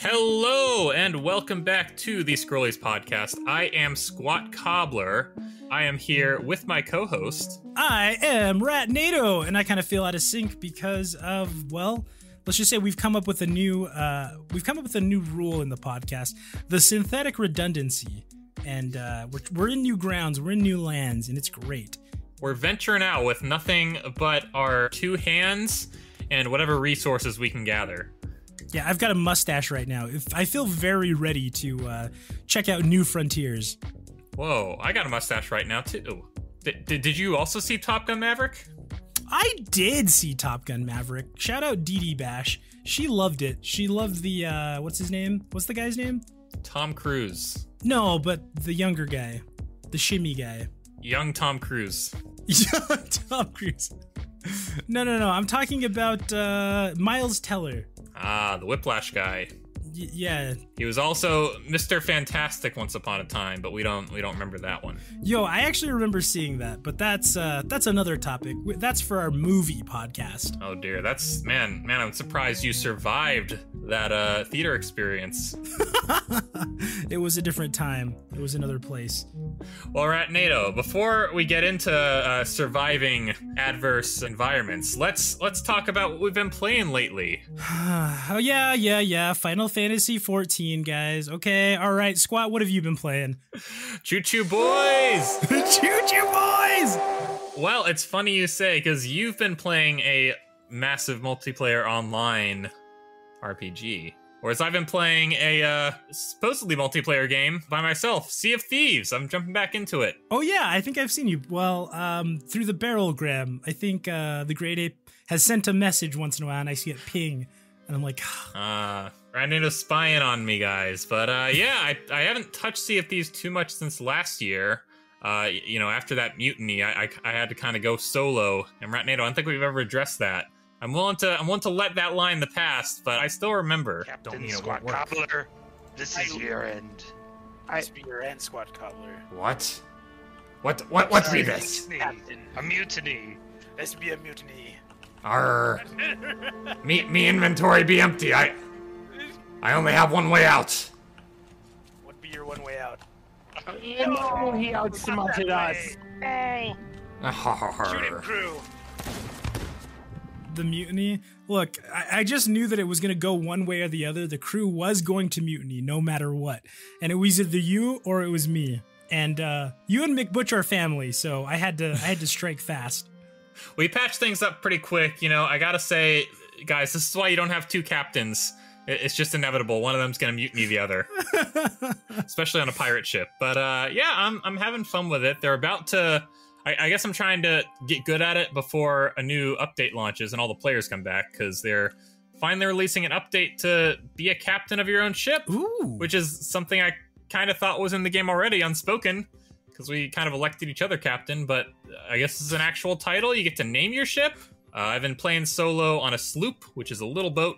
Hello, and welcome back to the Scrollies podcast. I am SqatCobblr. I am here with my co-host. I am Ratnado, and I kind of feel out of sync because of, well, let's just say we've come up with a new rule in the podcast, the synthetic redundancy, and we're in new grounds, we're in new lands, and it's great. We're venturing out with nothing but our two hands and whatever resources we can gather. Yeah, I've got a mustache right now. I feel very ready to check out new frontiers. Whoa, I got a mustache right now, too. Did you also see Top Gun Maverick? I did see Top Gun Maverick. Shout out Dee Bash. She loved it. She loved the, what's his name? What's the guy's name? Tom Cruise. No, but the younger guy. The shimmy guy. Young Tom Cruise. Young Tom Cruise. No. I'm talking about Miles Teller. Ah, the Whiplash guy. Yeah. He was also Mr. Fantastic once upon a time, but we don't remember that one. Yo, I actually remember seeing that, but that's another topic. That's for our movie podcast. Oh dear, that's man, I'm surprised you survived that theater experience. It was a different time. It was another place. Well, Ratnado, before we get into surviving adverse environments, let's talk about what we've been playing lately. Oh yeah. Final Fantasy 14, guys. Okay, all right, Squat, what have you been playing? Choo Choo Boys! Choo Choo Boys! Well, it's funny you say, because you've been playing a massive multiplayer online RPG. Whereas I've been playing a supposedly multiplayer game by myself, Sea of Thieves. I'm jumping back into it. Oh yeah, I think I've seen you. Well, through the barrelgram, I think the Great Ape has sent a message once in a while, and I see it ping, and I'm like, Ratnado's spying on me, guys. But yeah, I haven't touched Sea of Thieves too much since last year. After that mutiny, I had to kind of go solo, and Ratnado, I don't think we've ever addressed that. I'm willing to let that lie in the past, but I still remember. Captain SqatCobblr, this is your end. This be your end, SqatCobblr. What's be this? A mutiny. This be a mutiny. Arr. Me inventory be empty. I only have one way out. What be your one way out? No, he outsmarted us. Shoot him, crew. the mutiny. Look, I just knew that it was going to go one way or the other. The crew was going to mutiny no matter what. And it was either you or it was me. And you and McButch are family, so I had to strike fast. We patched things up pretty quick. You know, I gotta say, guys, this is why you don't have two captains. It's just inevitable. One of them's gonna mutiny the other, especially on a pirate ship. But yeah, I'm having fun with it. They're about to. I guess I'm trying to get good at it before a new update launches and all the players come back, because they're finally releasing an update to be a captain of your own ship. Ooh. Which is something I kind of thought was in the game already, unspoken, because we kind of elected each other captain. But I guess this is an actual title. You get to name your ship. I've been playing solo on a sloop, which is a little boat.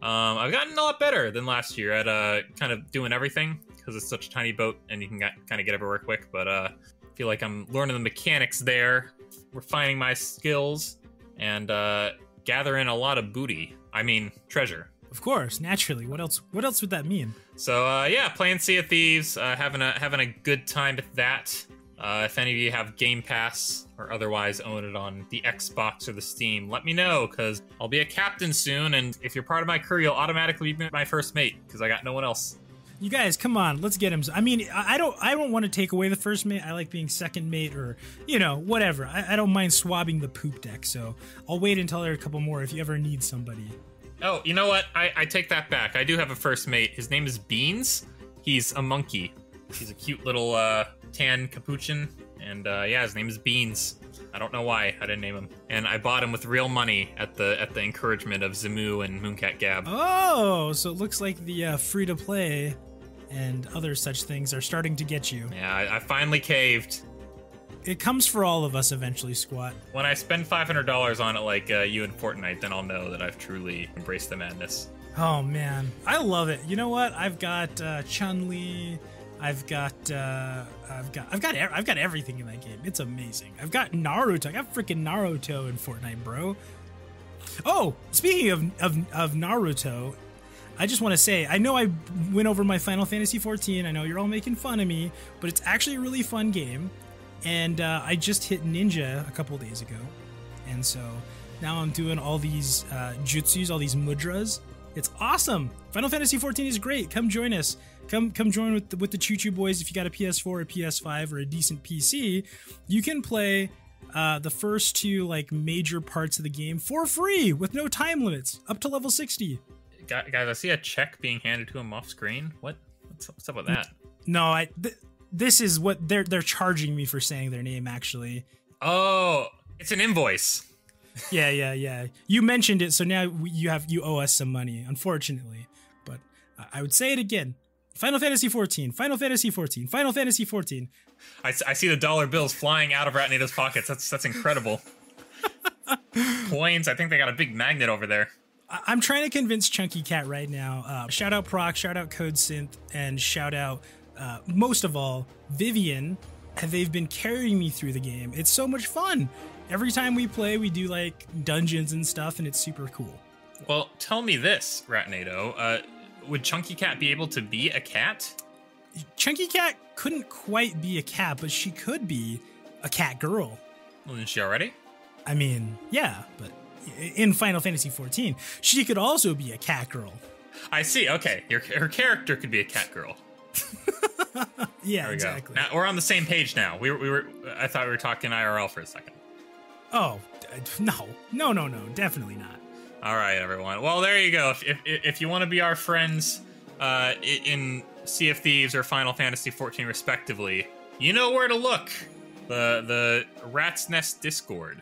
I've gotten a lot better than last year at kind of doing everything, because it's such a tiny boat and you can kind of get everywhere quick. But I feel like I'm learning the mechanics there, refining my skills, and gathering a lot of booty. I mean, treasure. Of course, naturally. What else would that mean? So yeah, playing Sea of Thieves, having a good time at that. If any of you have Game Pass or otherwise own it on the Xbox or the Steam, let me know, because I'll be a captain soon, and if you're part of my crew, you'll automatically be my first mate, because I got no one else. You guys, come on, let's get him. I mean, I don't want to take away the first mate. I like being second mate, or, you know, whatever. I don't mind swabbing the poop deck, so I'll wait until there are a couple more if you ever need somebody. Oh, you know what? I take that back. I do have a first mate. His name is Beans. He's a monkey. He's a cute little tan capuchin, and yeah, his name is Beans. I don't know why I didn't name him, and I bought him with real money at the encouragement of Zamu and Mooncat Gab. Oh, so it looks like the free to play and other such things are starting to get you. Yeah, I finally caved. It comes for all of us eventually, Squat. When I spend $500 on it like you in Fortnite, then I'll know that I've truly embraced the madness. Oh man, I love it. You know what? I've got Chun-Li. I've got everything in that game. It's amazing. I've got Naruto. I got freaking Naruto in Fortnite, bro. Oh, speaking of Naruto, I just want to say, I know I went over my Final Fantasy XIV. I know you're all making fun of me, but it's actually a really fun game. And I just hit Ninja a couple days ago. And so now I'm doing all these jutsus, all these mudras. It's awesome. Final Fantasy XIV is great. Come join us. Come join with the Choo Choo Boys. If you got a PS4, a PS5, or a decent PC, you can play the first two like major parts of the game for free with no time limits, up to level 60. Guys, I see a check being handed to him off screen. What's up with that? No, this is what they're charging me for saying their name, actually. Oh, it's an invoice. Yeah. You mentioned it, so now you owe us some money, unfortunately. But I would say it again. Final Fantasy XIV, Final Fantasy XIV, Final Fantasy XIV. I see the dollar bills flying out of Ratnado's pockets. That's incredible. Coins. I think they got a big magnet over there. I'm trying to convince Chunky Cat right now. Shout out Proc, shout out Code Synth, and shout out, most of all, Vivian. They've been carrying me through the game. It's so much fun. Every time we play, we do like dungeons and stuff, and it's super cool. Well, tell me this, Ratnado. Would Chunky Cat be able to be a cat? Chunky Cat couldn't quite be a cat, but she could be a cat girl. Well, isn't she already? I mean, yeah, but in Final Fantasy XIV, she could also be a cat girl. I see. Okay, her character could be a cat girl. Yeah, exactly. Now, we're on the same page now. We were. I thought we were talking IRL for a second. Oh, no, definitely not. All right, everyone. Well, there you go. If you want to be our friends in Sea of Thieves or Final Fantasy XIV, respectively, you know where to look. The Rat's Nest Discord.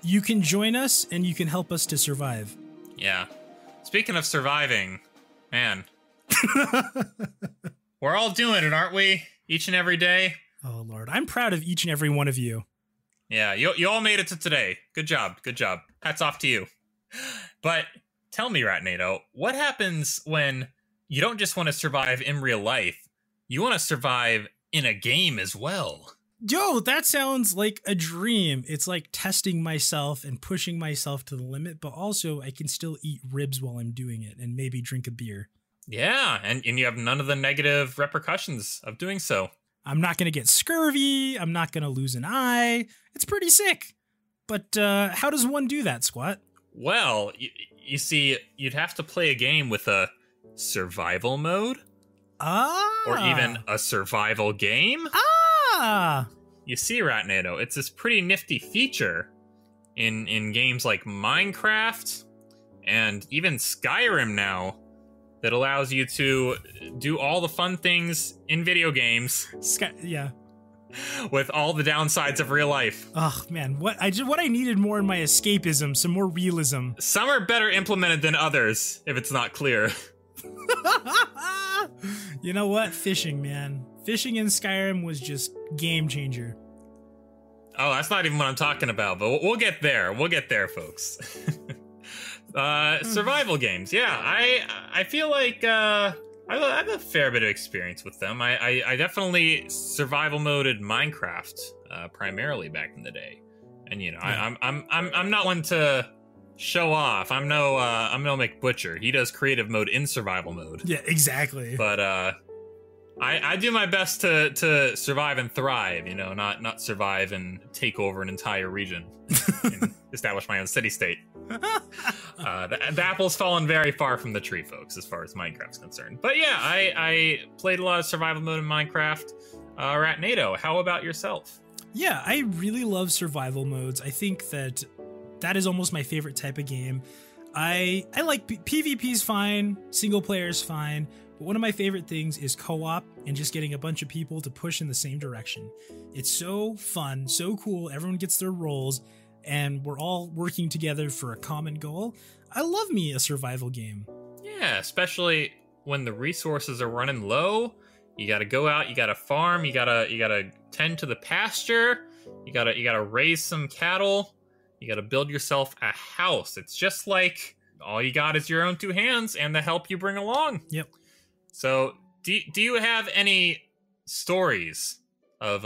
You can join us, and you can help us to survive. Yeah. Speaking of surviving, man, we're all doing it, aren't we? Each and every day. Oh, Lord. I'm proud of each and every one of you. Yeah, you all made it to today. Good job. Hats off to you. But tell me, Ratnado, what happens when you don't just want to survive in real life, you want to survive in a game as well? Yo, that sounds like a dream. It's like testing myself and pushing myself to the limit, but also I can still eat ribs while I'm doing it and maybe drink a beer. Yeah, and you have none of the negative repercussions of doing so. I'm not going to get scurvy. I'm not going to lose an eye. It's pretty sick. But how does one do that, Squat? Well, you see, you'd have to play a game with a survival mode. Or even a survival game. You see, Ratnado, it's this pretty nifty feature in games like Minecraft and even Skyrim now that allows you to do all the fun things in video games. Yeah. With all the downsides of real life. Oh man, what I needed more in my escapism, some more realism. Some are better implemented than others, if it's not clear. You know what? Fishing, man. Fishing in Skyrim was just game changer. Oh, that's not even what I'm talking about, but we'll get there. We'll get there, folks. Survival games. Yeah, I feel like I have a fair bit of experience with them. I definitely survival moded Minecraft primarily back in the day, and you know, yeah. I'm not one to show off. I'm no McButcher. He does creative mode in survival mode. Yeah, exactly. But I do my best to survive and thrive. You know, not survive and take over an entire region and establish my own city state. The apple's fallen very far from the tree, folks, as far as Minecraft's concerned. But yeah, I played a lot of survival mode in Minecraft. Ratnado, how about yourself? Yeah, I really love survival modes. I think that is almost my favorite type of game. I like PvP's fine, single player's fine, but one of my favorite things is co-op and just getting a bunch of people to push in the same direction. It's so fun, so cool, everyone gets their roles, and we're all working together for a common goal. I love me a survival game. Yeah, especially when the resources are running low. You gotta go out, you gotta farm, you gotta tend to the pasture, you gotta raise some cattle, you gotta build yourself a house. It's just like all you got is your own two hands and the help you bring along. Yep. So, do you have any stories of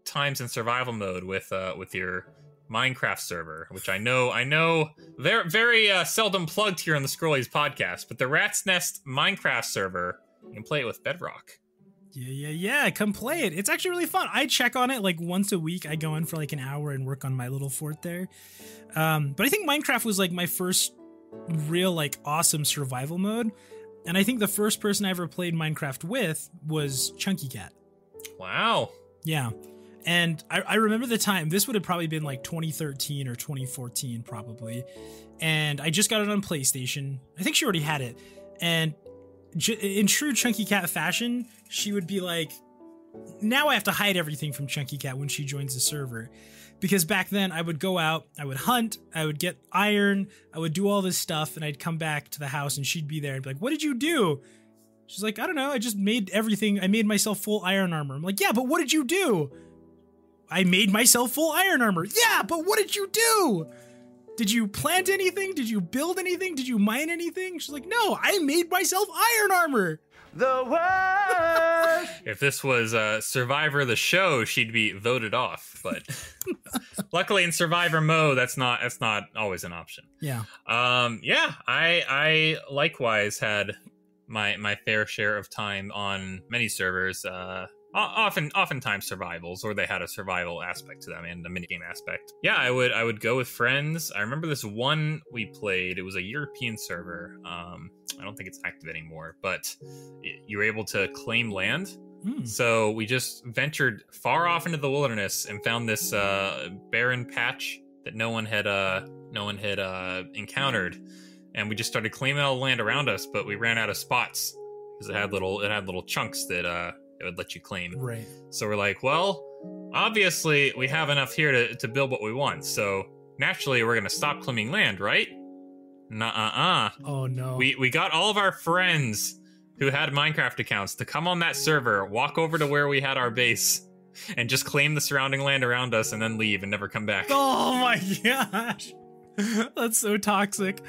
times in survival mode with your Minecraft server, which I know they're very seldom plugged here on the Scrollies podcast, but the Rat's Nest Minecraft server, you can play it with Bedrock. Yeah. Come play it. It's actually really fun. I check on it like once a week. I go in for like an hour and work on my little fort there. But I think Minecraft was like my first real like awesome survival mode. And I think the first person I ever played Minecraft with was Chunky Cat. Wow. Yeah. And I remember the time, this would have probably been like 2013 or 2014 probably. And I just got it on PlayStation. I think she already had it. And in true Chunky Cat fashion, she would be like, now I have to hide everything from Chunky Cat when she joins the server. Because back then I would go out, I would hunt, I would get iron, I would do all this stuff, and I'd come back to the house and she'd be there and be like, what did you do? She's like, I don't know, I just made everything, I made myself full iron armor. I'm like, yeah, but what did you do? I made myself full iron armor. Yeah, but what did you do? Did you plant anything? Did you build anything? Did you mine anything? She's like, no, I made myself iron armor. The worst. If this was Survivor the show, she'd be voted off. But luckily in Survivor mode, that's not always an option. Yeah. I likewise had my fair share of time on many servers. Oftentimes survivals, or they had a survival aspect to them and a minigame aspect. Yeah, I would go with friends. I remember this one we played. It was a European server. I don't think it's active anymore, but you were able to claim land. So we just ventured far off into the wilderness and found this barren patch that no one had encountered, and we just started claiming all the land around us. But we ran out of spots because it had little chunks that it would let you claim. Right. So we're like, well, obviously we have enough here to build what we want. So naturally we're gonna stop claiming land, right? Nuh-uh. Oh no. We got all of our friends who had Minecraft accounts to come on that server, walk over to where we had our base, and just claim the surrounding land around us and then leave and never come back. Oh my gosh. That's so toxic.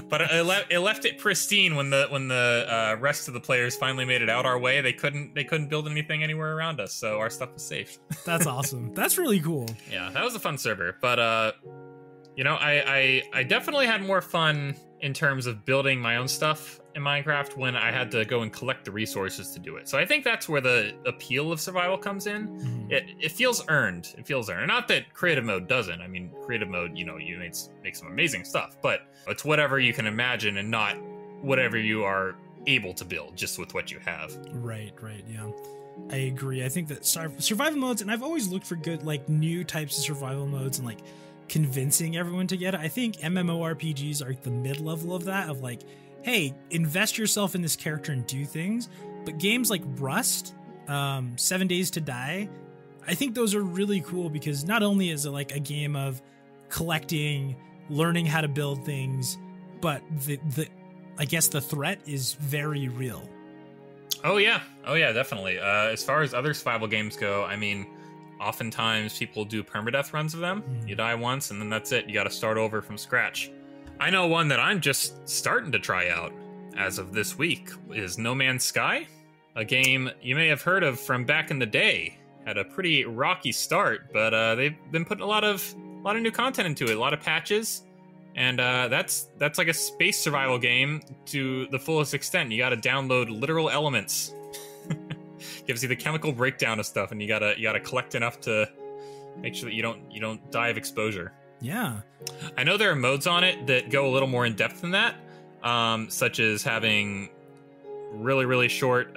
But it left it pristine when the rest of the players finally made it out our way. They couldn't build anything anywhere around us, so our stuff was safe. That's awesome. That's really cool. Yeah, that was a fun server. But I definitely had more fun in terms of building my own stuff in Minecraft when I had to go and collect the resources to do it. So I think that's where the appeal of survival comes in. Mm-hmm. It feels earned. It feels earned. Not that creative mode doesn't. I mean, creative mode, you make some amazing stuff, but it's whatever you can imagine and not whatever you are able to build just with what you have. Right, yeah. I agree. I think that survival modes, and I've always looked for good, like, new types of survival modes and, like, convincing everyone to get it. I think MMORPGs are the mid-level of that, of like, hey, invest yourself in this character and do things. But games like Rust, 7 Days to Die, I think those are really cool because not only is it like a game of collecting, learning how to build things, but I guess the threat is very real. Oh yeah, definitely. As far as other survival games go, I mean, oftentimes people do permadeath runs of them. Mm-hmm. You die once and then that's it. You got to start over from scratch. I know one that I'm just starting to try out as of this week is No Man's Sky, a game you may have heard of from back in the day. Had a pretty rocky start, but they've been putting a lot of new content into it, a lot of patches, and that's like a space survival game to the fullest extent. You got to download literal elements. Gives you the chemical breakdown of stuff, and you gotta collect enough to make sure that you don't die of exposure. Yeah, I know there are modes on it that go a little more in depth than that, such as having really short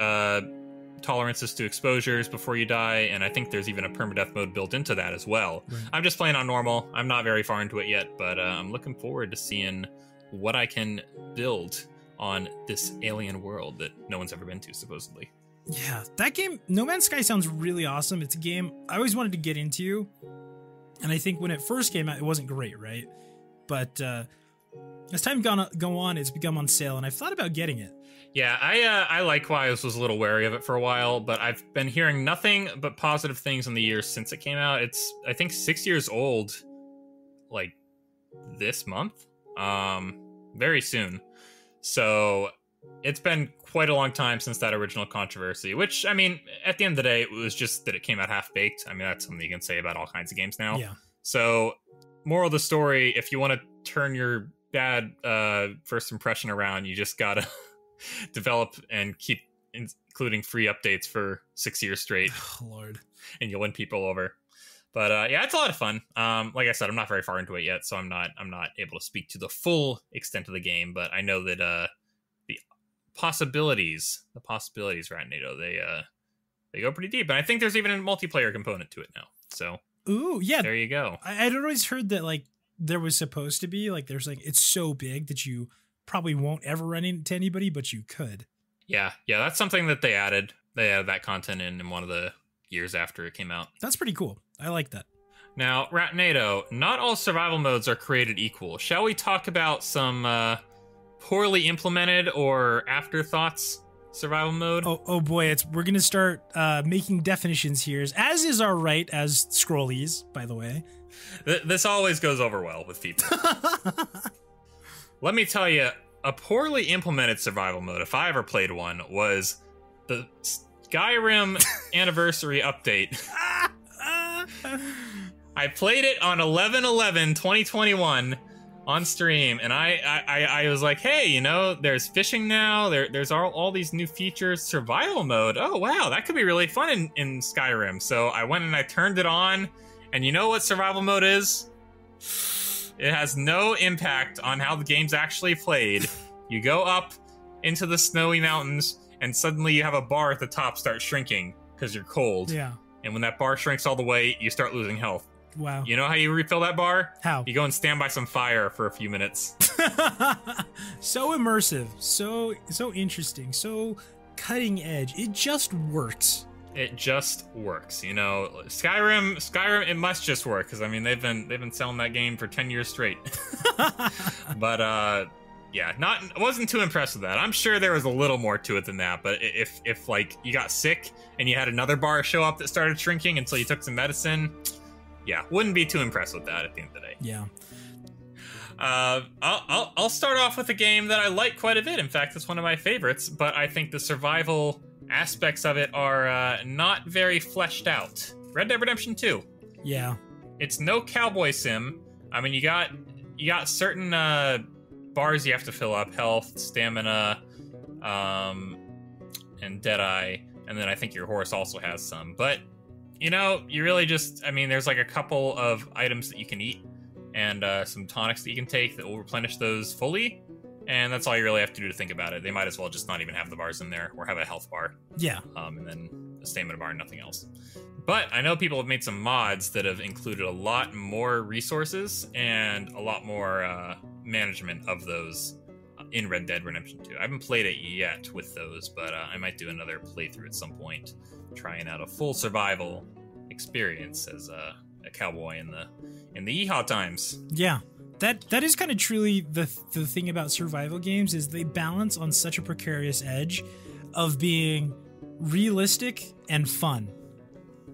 tolerances to exposures before you die, and I think there's even a permadeath mode built into that as well. Right. I'm just playing on normal. I'm not very far into it yet, but I'm looking forward to seeing what I can build on this alien world that no one's ever been to, supposedly. Yeah, that game, No Man's Sky, sounds really awesome. It's a game I always wanted to get into, and I think when it first came out, it wasn't great, right? But as time go on, it's become on sale, and I've thought about getting it. Yeah, I likewise was a little wary of it for a while, but I've been hearing nothing but positive things in the years since it came out. It's, I think, 6 years old, like, this month, very soon. So it's been quite a long time since that original controversy, which, I mean, at the end of the day, it was just that it came out half-baked. I mean, that's something you can say about all kinds of games now. Yeah. So, moral of the story, if you want to turn your bad first impression around, you just gotta develop and keep including free updates for 6 years straight. Oh, Lord. And you'll win people over. But yeah, it's a lot of fun. Like I said, I'm not very far into it yet, so I'm not able to speak to the full extent of the game, but I know that the possibilities, Ratnado, they go pretty deep. And I think there's even a multiplayer component to it now. So ooh, yeah. There you go. I'd always heard that like there was supposed to be like there's like it's so big that you probably won't ever run into anybody, but you could. Yeah, that's something that they added. They added that content in one of the years after it came out. That's pretty cool. I like that. Now, Ratnado, not all survival modes are created equal. Shall we talk about some poorly implemented or afterthoughts survival mode? Oh boy, we're gonna start making definitions here, as is our right as scrollies, by the way. This always goes over well with people. Let me tell you, a poorly implemented survival mode, if I ever played one, was the Skyrim anniversary update. I played it on 11/11/2021 on stream, and I was like, hey, you know, there's fishing now, there's all these new features, survival mode, oh wow, that could be really fun in Skyrim. So I went and I turned it on, and you know what survival mode is? It has no impact on how the game's actually played. You go up into the snowy mountains, and suddenly you have a bar at the top start shrinking because you're cold. Yeah. And when that bar shrinks all the way, you start losing health. Wow. You know how you refill that bar? How? You go and stand by some fire for a few minutes. So immersive, so interesting, so cutting edge. It just works. It just works, you know. Skyrim, it must just work because I mean they've been selling that game for 10 years straight. But yeah, wasn't too impressed with that. I'm sure there was a little more to it than that. But if like you got sick and you had another bar show up that started shrinking until you took some medicine, yeah, wouldn't be too impressed with that at the end of the day. Yeah. I'll start off with a game that I like quite a bit. In fact, it's one of my favorites. But I think the survival aspects of it are not very fleshed out. Red Dead Redemption 2. Yeah. It's no cowboy sim. I mean, you got certain bars you have to fill up: health, stamina, and Deadeye, and then I think your horse also has some. But you know, you really just, I mean, there's like a couple of items that you can eat and some tonics that you can take that will replenish those fully. And that's all you really have to do to think about it. They might as well just not even have the bars in there or have a health bar. Yeah. And then a stamina bar and nothing else. But I know people have made some mods that have included a lot more resources and a lot more management of those in Red Dead Redemption 2. I haven't played it yet with those, but I might do another playthrough at some point, trying out a full survival experience as a cowboy in the yeehaw times. Yeah. That is kind of truly the thing about survival games is they balance on such a precarious edge of being realistic and fun.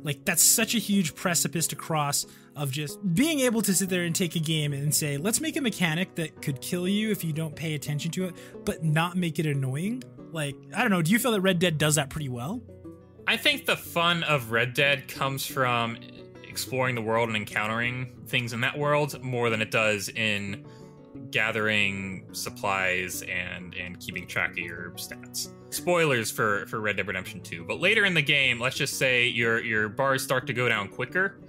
Like, that's such a huge precipice to cross of just being able to sit there and take a game and say, let's make a mechanic that could kill you if you don't pay attention to it, but not make it annoying. Like, I don't know, do you feel that Red Dead does that pretty well? I think the fun of Red Dead comes from exploring the world and encountering things in that world more than it does in gathering supplies and keeping track of your stats. Spoilers for Red Dead Redemption 2, but later in the game, let's just say your bars start to go down quicker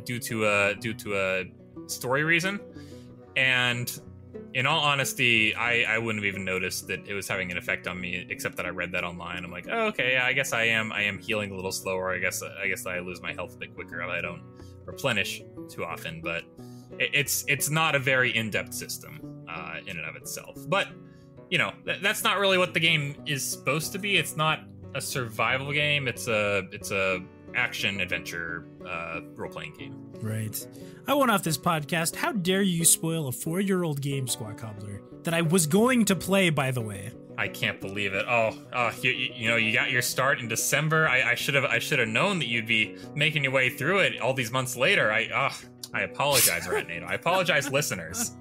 due to a story reason. And in all honesty, I wouldn't have even noticed that it was having an effect on me, except that I read that online. I'm like, oh, okay, yeah, I guess I am healing a little slower. I guess I lose my health a bit quicker if I don't replenish too often. But it's not a very in-depth system in and of itself. But you know, that's not really what the game is supposed to be. It's not a survival game. It's a action adventure role-playing game. Right. I went off this podcast. How dare you spoil a 4-year-old game, SqatCobblr, that I was going to play, by the way. I can't believe it. You know, you got your start in December. I should have known that you'd be making your way through it all these months later. I apologize, Ratnado. I apologize, listeners.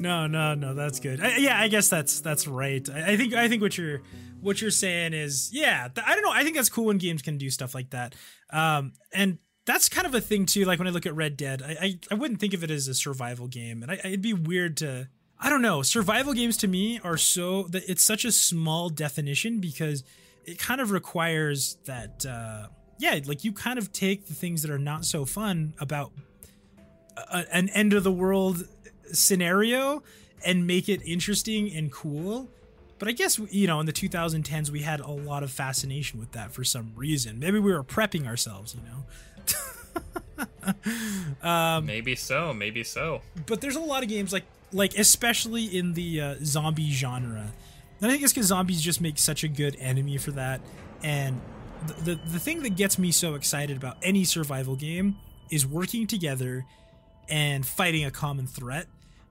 No, that's good. I guess that's right. I think what you're saying is, I don't know. I think that's cool when games can do stuff like that. And that's kind of a thing too. Like when I look at Red Dead, I wouldn't think of it as a survival game, and it'd be weird to. I don't know. Survival games to me are it's such a small definition because it kind of requires that. Like you kind of take the things that are not so fun about an end of the world scenario and make it interesting and cool. But I guess, in the 2010s, we had a lot of fascination with that for some reason. Maybe we were prepping ourselves, Maybe so. But there's a lot of games like especially in the zombie genre. And I think it's because zombies just make such a good enemy for that. And the thing that gets me so excited about any survival game is working together and fighting a common threat.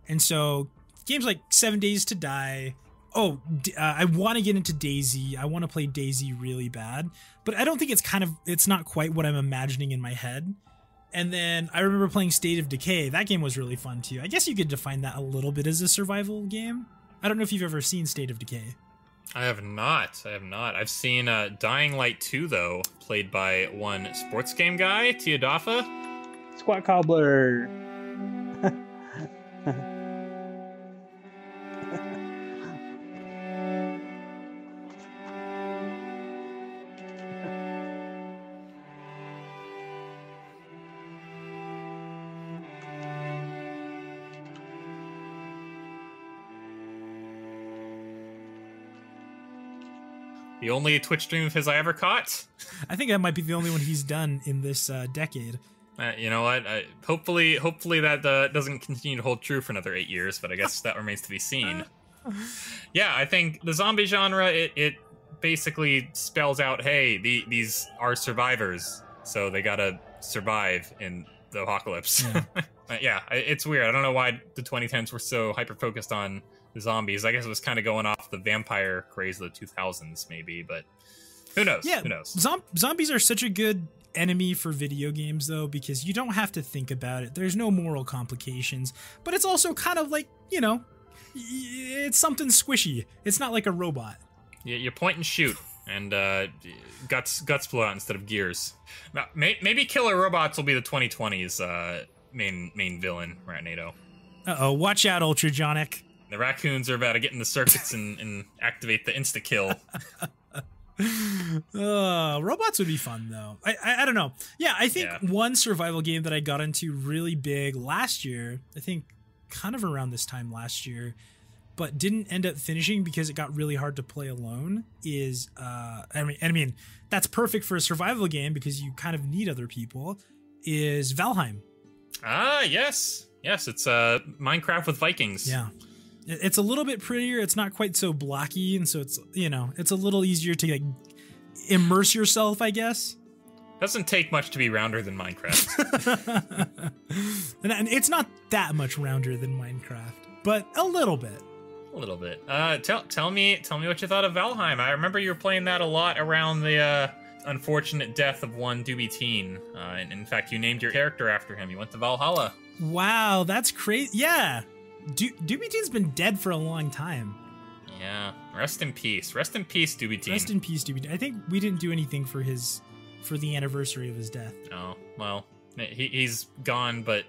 And so games like 7 Days to Die. I want to get into Daisy. I want to play Daisy really bad, but I don't think it's not quite what I'm imagining in my head. And then I remember playing State of Decay. That game was really fun too. I guess you could define that a little bit as a survival game. I don't know if you've ever seen State of Decay. I have not. I've seen Dying Light 2 though, played by one sports game guy, Teodafa. SqatCobblr. The only Twitch stream of his I ever caught. I think that might be the only one he's done in this decade. You know what? Hopefully that doesn't continue to hold true for another 8 years, but I guess that remains to be seen. Yeah, I think the zombie genre, it basically spells out, hey, these are survivors, so they gotta survive in the apocalypse. Yeah, it's weird. I don't know why the 2010s were so hyper-focused on the zombies. I guess it was kind of going off the vampire craze of the 2000s, maybe, but who knows? Yeah, who knows? Zombies are such a good enemy for video games, though, because you don't have to think about it. There's no moral complications, but it's also kind of like, it's something squishy. It's not like a robot. You point and shoot, and guts blow out instead of gears. Now, maybe killer robots will be the 2020s main villain, Ratnado. Uh-oh, watch out, Ultrajonic. The raccoons are about to get in the circuits and activate the insta-kill. Robots would be fun, though. I don't know. Yeah, I think one survival game that I got into really big last year, I think kind of around this time last year, but didn't end up finishing because it got really hard to play alone, is, I mean, that's perfect for a survival game because you kind of need other people, is Valheim. Ah, yes. Yes, it's Minecraft with Vikings. Yeah. It's a little bit prettier. It's not quite so blocky, and so it's it's a little easier to like immerse yourself, I guess. Doesn't take much to be rounder than Minecraft. And it's not that much rounder than Minecraft, but a little bit. A little bit. Tell me what you thought of Valheim. I remember you were playing that a lot around the unfortunate death of one Doobie Teen. And in fact, you named your character after him. You went to Valhalla. Wow, that's crazy. Yeah. Doobie Teen's been dead for a long time. Yeah, rest in peace. Rest in peace, Doobie Teen. Rest in peace, Doobie Teen. I think we didn't do anything for the anniversary of his death. Oh, well, he's gone, but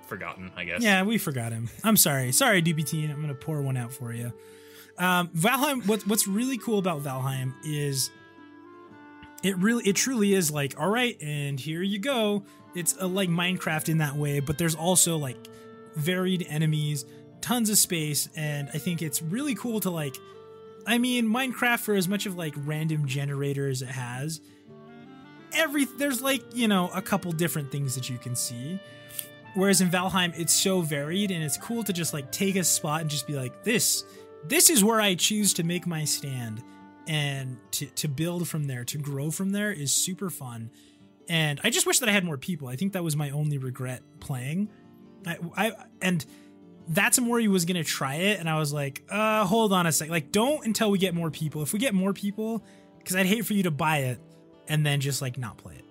forgotten, I guess. Yeah, we forgot him. I'm sorry. Sorry, Doobie Teen. I'm gonna pour one out for you. Valheim. What's really cool about Valheim is it truly is like, all right, and here you go. It's like Minecraft in that way, but there's also like varied enemies, tons of space, and I think it's really cool to like, I mean, Minecraft, for as much of like random generator as it has, there's like, a couple different things that you can see. Whereas in Valheim, it's so varied, and it's cool to just like take a spot and just be like, this is where I choose to make my stand, and to build from there, to grow from there is super fun. And I just wish that I had more people. I think that was my only regret playing. And That's-A-Mori was going to try it, and I was like, hold on a sec. Like, don't until we get more people. If we get more people, because I'd hate for you to buy it and then just, like, not play it.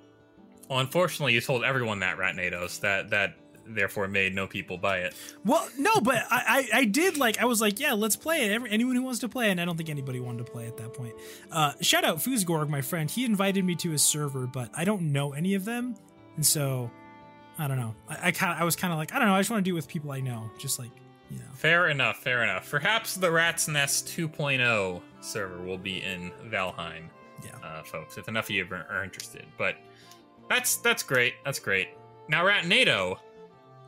Well, unfortunately, you told everyone that, Ratnados, that therefore made no people buy it. Well, no, but I did like, I was like, yeah, let's play it. Anyone who wants to play it, and I don't think anybody wanted to play at that point. Shout out Foosgorg, my friend. He invited me to his server, but I don't know any of them. And so, I don't know. I was kind of like, I don't know, I just want to do it with people I know. Just like, you know. Fair enough. Perhaps the Rat's Nest 2.0 server will be in Valheim, folks, if enough of you are interested. But that's great. Now, Ratnado.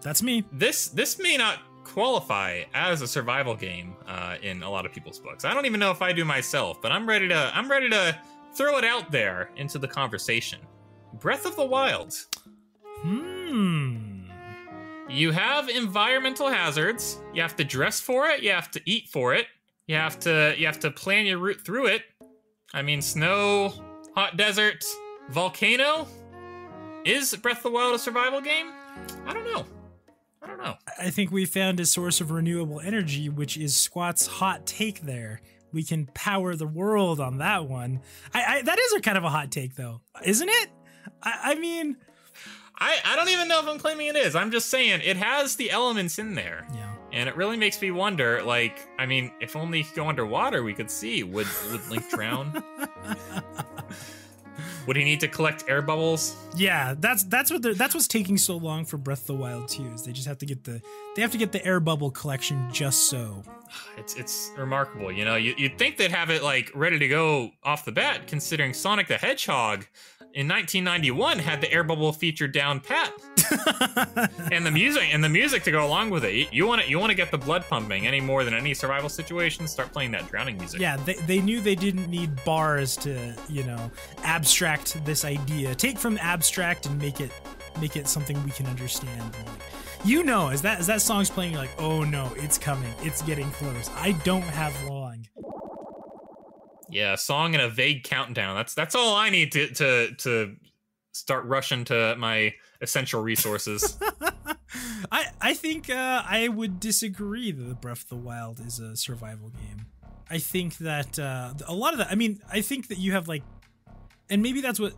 That's me. This may not qualify as a survival game in a lot of people's books. I don't even know if I do myself, but I'm ready to throw it out there into the conversation. Breath of the Wild. You have environmental hazards. You have to dress for it. You have to eat for it. You have to plan your route through it. I mean, snow, hot desert, volcano. Is Breath of the Wild a survival game? I don't know. I think we found a source of renewable energy, which is Squat's hot take there. We can power the world on that one. That is a kind of a hot take, though, isn't it? I mean... I don't even know if I'm claiming it is. I'm just saying it has the elements in there. Yeah. And it really makes me wonder, like, I mean, if only you could go underwater, we could see. Would Link drown? Would he need to collect air bubbles? Yeah, that's what's taking so long for Breath of the Wild 2, is they just have to get the air bubble collection just so. It's remarkable, you know. You'd think they'd have it like ready to go off the bat, considering Sonic the Hedgehog in 1991 had the air bubble feature down pat. and the music to go along with it. You want to get the blood pumping any more than any survival situation, start playing that drowning music. Yeah, they knew they didn't need bars to, you know, abstract this idea. Take from abstract and make it something we can understand. And like, you know, as that song's playing, you're like, oh no, it's coming, it's getting close. I don't have long. Yeah, a song and a vague countdown. That's all I need to start rushing to my essential resources. I think I would disagree that the Breath of the Wild is a survival game. I think that a lot of that, I mean, I think that you have like, and maybe that's what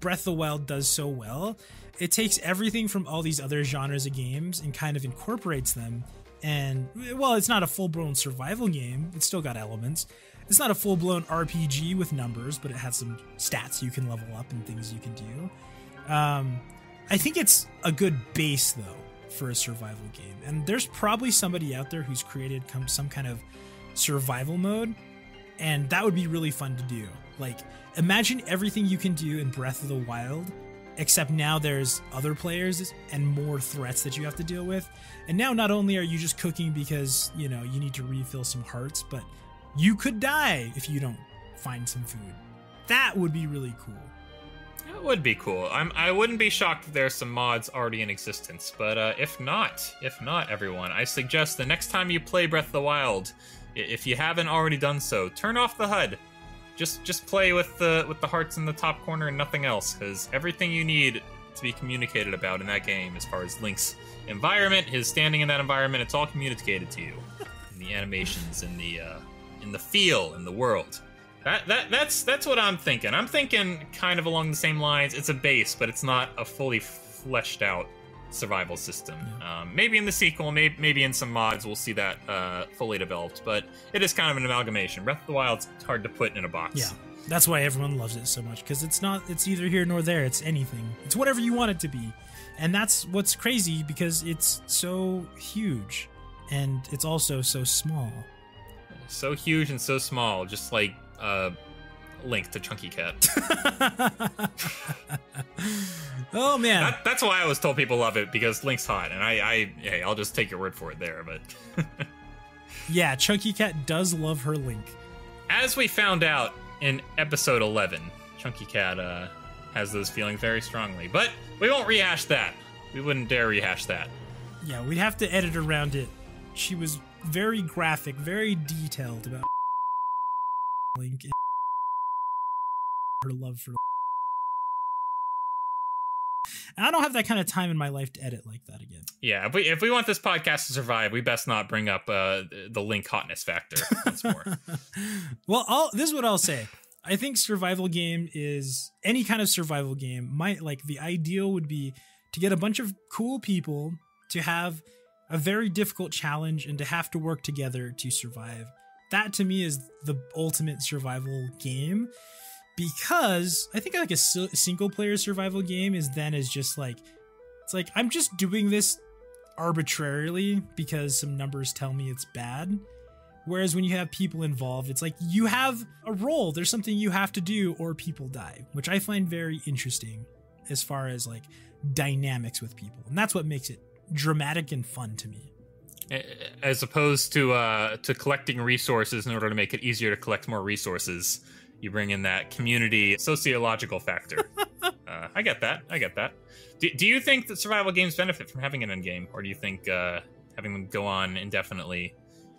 Breath of the Wild does so well. It takes everything from all these other genres of games and kind of incorporates them. And, well, it's not a full-blown survival game. It's still got elements. It's not a full-blown RPG with numbers, but it has some stats you can level up and things you can do. I think it's a good base, though, for a survival game. And there's probably somebody out there who's created some kind of survival mode, and that would be really fun to do. Like, imagine everything you can do in Breath of the Wild, except now there's other players and more threats that you have to deal with. And now not only are you just cooking because, you know, you need to refill some hearts, but you could die if you don't find some food. That would be really cool. It would be cool. I wouldn't be shocked if there's some mods already in existence, but if not, everyone, I suggest the next time you play Breath of the Wild, if you haven't already done so, turn off the HUD. Just play with the hearts in the top corner and nothing else, because everything you need to be communicated about in that game, as far as Link's environment, his standing in that environment, it's all communicated to you. In the animations, in the feel, in the world. That's what I'm thinking. I'm thinking kind of along the same lines. It's a base, but it's not a fully fleshed out survival system. Maybe in the sequel, maybe in some mods, we'll see that fully developed. But it is kind of an amalgamation. Breath of the Wild's hard to put in a box. Yeah, that's why everyone loves it so much, because it's either here nor there. It's anything. It's whatever you want it to be, and that's what's crazy, because it's so huge, and it's also so small. So huge and so small, just like Link to Chunky Cat. Oh man, that's why I always told people love it, because Link's hot, and I'll just take your word for it there. But yeah, Chunky Cat does love her Link. As we found out in episode 11, Chunky Cat has those feelings very strongly. But we won't rehash that. We wouldn't dare rehash that. Yeah, we'd have to edit around it. She was very graphic, very detailed about Link and her love for. And I don't have that kind of time in my life to edit like that again. Yeah, if we want this podcast to survive, we best not bring up the Link hotness factor once more. Well, this is what I'll say. I think survival game is any kind of survival game. The ideal would be to get a bunch of cool people to have a very difficult challenge and to have to work together to survive. That to me is the ultimate survival game, because I think like a single player survival game is just like, it's like I'm just doing this arbitrarily because some numbers tell me it's bad. Whereas when you have people involved, it's like you have a role, there's something you have to do or people die, which I find very interesting as far as like dynamics with people. And that's what makes it dramatic and fun to me. As opposed to collecting resources in order to make it easier to collect more resources, you bring in that community sociological factor. I get that. Do you think that survival games benefit from having an end game, or do you think having them go on indefinitely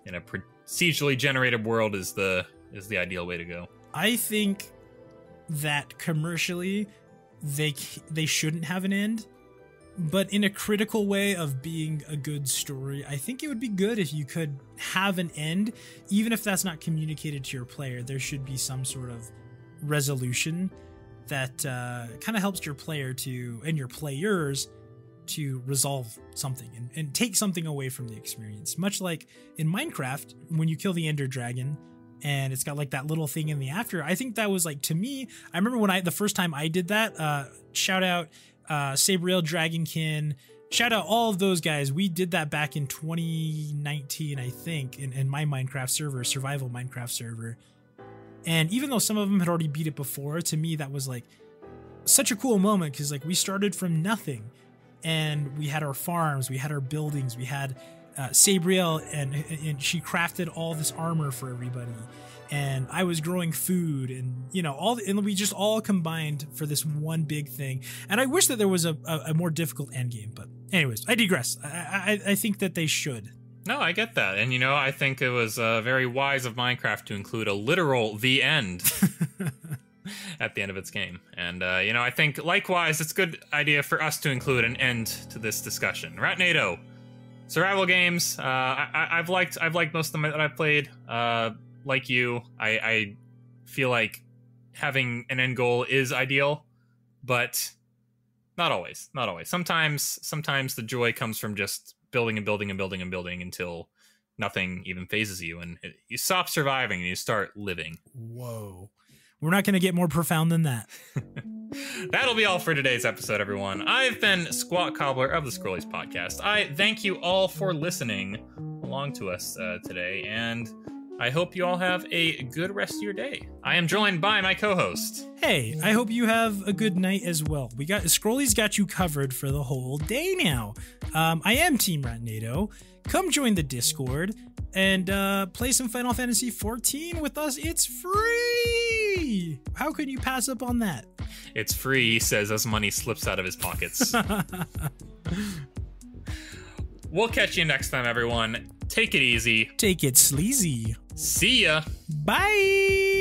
in a procedurally generated world is the ideal way to go? I think that commercially they shouldn't have an end, but in a critical way of being a good story, I think it would be good if you could have an end, even if that's not communicated to your player. There should be some sort of resolution that kind of helps your player and your players to resolve something and take something away from the experience. Much like in Minecraft, when you kill the Ender Dragon and it's got like that little thing in the after, I think that was like, to me, I remember when the first time I did that, shout out Sabriel, Dragonkin, shout out all of those guys. We did that back in 2019, I think, in my Minecraft server, survival Minecraft server. And even though some of them had already beat it before, to me that was like such a cool moment, because like we started from nothing and we had our farms, we had our buildings, we had Sabriel and she crafted all this armor for everybody, and I was growing food, and and we just all combined for this one big thing. And I wish that there was a more difficult end game, but anyways, I digress. I think that they should. No, I get that. And, I think it was very wise of Minecraft to include a literal the end at the end of its game. And, I think, likewise, it's a good idea for us to include an end to this discussion. Ratnado, survival games, I've liked most of them that I've played. Like you, I feel like having an end goal is ideal, but not always. Sometimes the joy comes from just building and building and building and building until nothing even phases you, and you stop surviving and you start living. Whoa. We're not going to get more profound than that. That'll be all for today's episode, everyone. I've been SqatCobblr of the Scrollies Podcast. I thank you all for listening along to us today, and I hope you all have a good rest of your day. I am joined by my co-host. Hey, I hope you have a good night as well. Scrollies got you covered for the whole day now. I am Team Ratnado. Come join the Discord and play some Final Fantasy XIV with us. It's free! How could you pass up on that? It's free, he says as money slips out of his pockets. We'll catch you next time, everyone. Take it easy. Take it sleazy. See ya. Bye!